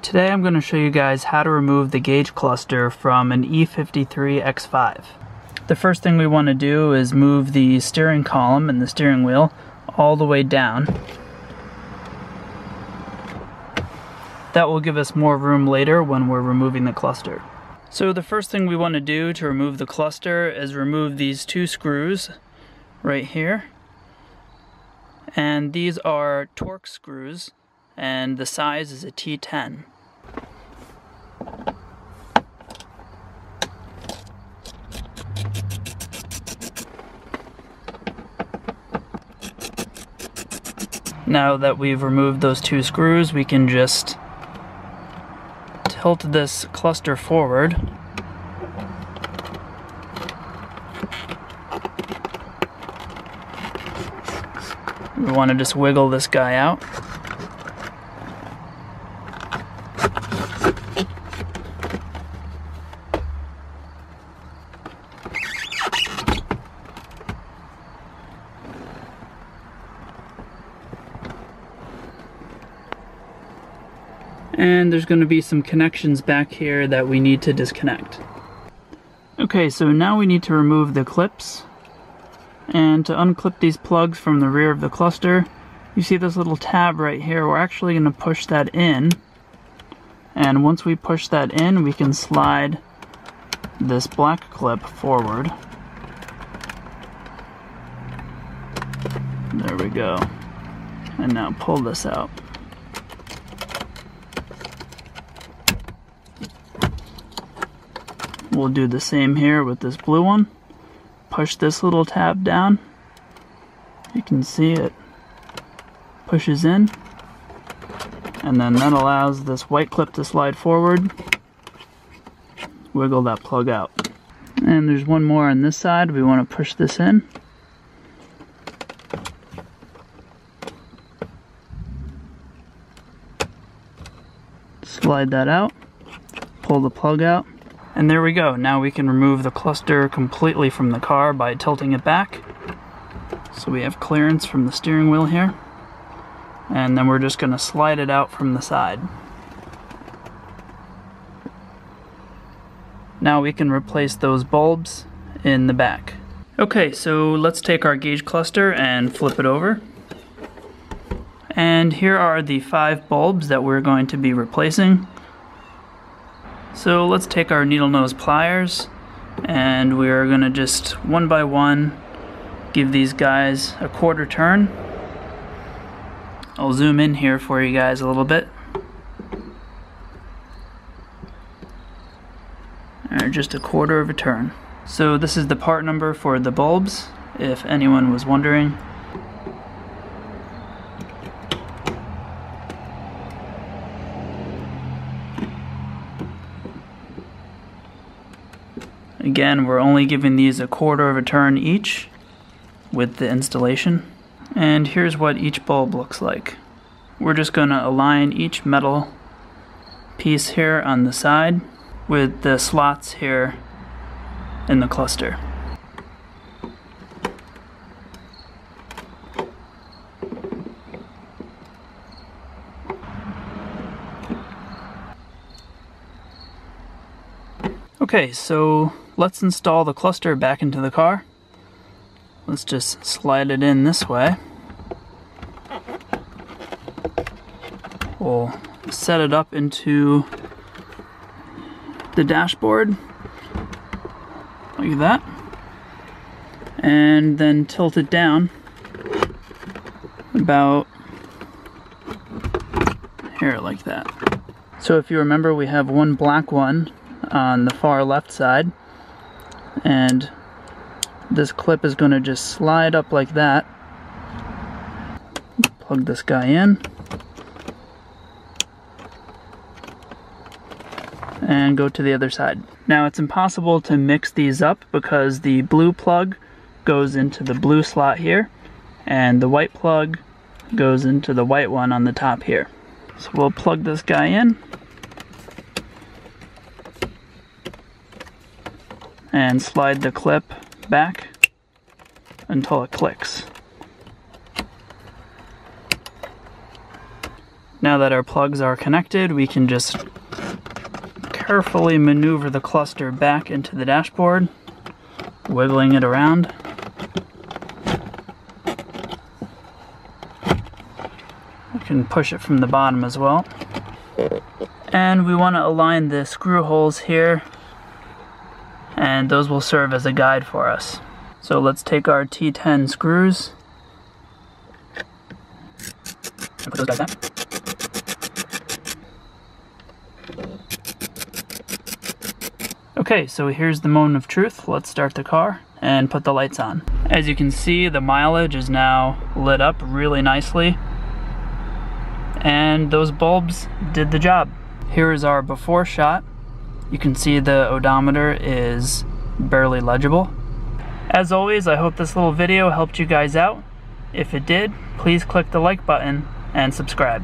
Today I'm going to show you guys how to remove the gauge cluster from an E53 X5. The first thing we want to do is move the steering column and the steering wheel all the way down. That will give us more room later when we're removing the cluster. So the first thing we want to do to remove the cluster is remove these two screws right here. And these are Torx screws, and the size is a T10. Now that we've removed those two screws, we can just tilt this cluster forward. We want to just wiggle this guy out. And there's going to be some connections back here that we need to disconnect. Okay, so now we need to remove the clips. And to unclip these plugs from the rear of the cluster, you see this little tab right here. We're actually going to push that in. And once we push that in, we can slide this black clip forward. There we go. And now pull this out. We'll do the same here with this blue one. Push this little tab down. You can see it pushes in. And then that allows this white clip to slide forward. Wiggle that plug out. And there's one more on this side. We want to push this in. Slide that out. Pull the plug out. And there we go. Now we can remove the cluster completely from the car by tilting it back. So we have clearance from the steering wheel here. And then we're just going to slide it out from the side. Now we can replace those bulbs in the back. Okay, so let's take our gauge cluster and flip it over. And here are the 5 bulbs that we're going to be replacing. So let's take our needle nose pliers, and we're going to just one by one give these guys a quarter turn. I'll zoom in here for you guys a little bit. Or just a quarter of a turn. So this is the part number for the bulbs, if anyone was wondering. Again, we're only giving these a quarter of a turn each with the installation. And here's what each bulb looks like. We're just going to align each metal piece here on the side with the slots here in the cluster. Okay, so let's install the cluster back into the car. Let's just slide it in this way. We'll set it up into the dashboard like that, and then tilt it down about here like that. So if you remember, we have one black one on the far left side, and this clip is going to just slide up like that. Plug this guy in and go to the other side. Now it's impossible to mix these up because the blue plug goes into the blue slot here and the white plug goes into the white one on the top here. So we'll plug this guy in and slide the clip back until it clicks. Now that our plugs are connected, we can just carefully maneuver the cluster back into the dashboard, wiggling it around. We can push it from the bottom as well. And we want to align the screw holes here, and those will serve as a guide for us. So let's take our T10 screws and put those guys down. Okay, so here's the moment of truth. Let's start the car and put the lights on. As you can see, the mileage is now lit up really nicely, and those bulbs did the job. Here is our before shot. You can see the odometer is barely legible. As always, I hope this little video helped you guys out. If it did, please click the like button and subscribe.